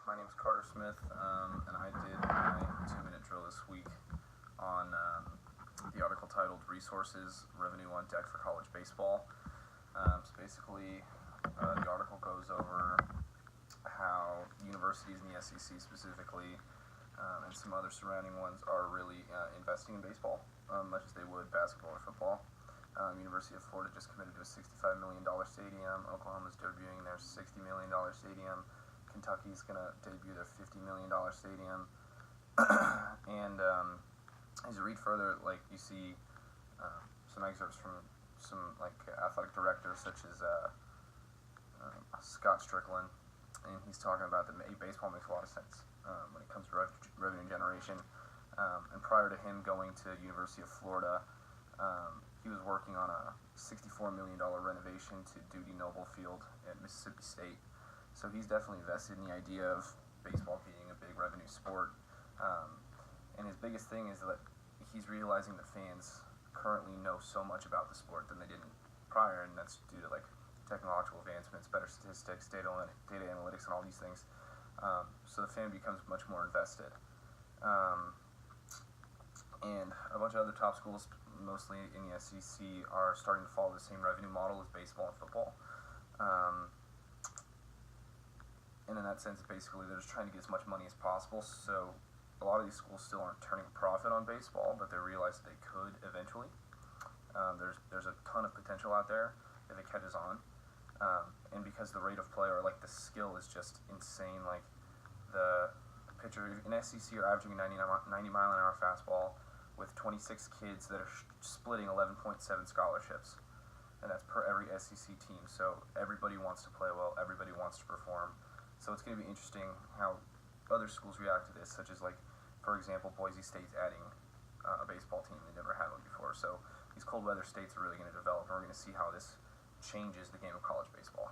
My name is Carter Smith, and I did my 2-minute drill this week on the article titled Resources Revenue on Deck for College Baseball. So basically, the article goes over how universities in the SEC specifically and some other surrounding ones are really investing in baseball, much as they would basketball or football. University of Florida just committed to a $65 million stadium. Oklahoma's debuting their $60 million stadium. Kentucky's going to debut their $50 million stadium. And as you read further, like, you see some excerpts from some athletic directors such as Scott Strickland, and he's talking about that baseball makes a lot of sense when it comes to revenue generation. And prior to him going to University of Florida, he was working on a $64 million renovation to Dudy Noble Field at Mississippi State. So he's definitely invested in the idea of baseball being a big revenue sport. And his biggest thing is that he's realizing that fans currently know so much about the sport than they did prior, and that's due to technological advancements, better statistics, data analytics, and all these things. So the fan becomes much more invested. And a bunch of other top schools, mostly in the SEC, are starting to follow the same revenue model as baseball and football. And in that sense, basically, they're just trying to get as much money as possible. So a lot of these schools still aren't turning a profit on baseball, but they realize that they could eventually. There's a ton of potential out there if it catches on. And because the rate of play or the skill is just insane, the pitcher in SEC are averaging 90 mile an hour fastball with 26 kids that are splitting 11.7 scholarships, and that's per every SEC team. So everybody wants to play well, everybody wants to perform. So it's going to be interesting how other schools react to this, such as for example, Boise State's adding a baseball team. They never had one before. So these cold weather states are really going to develop, and we're going to see how this changes the game of college baseball.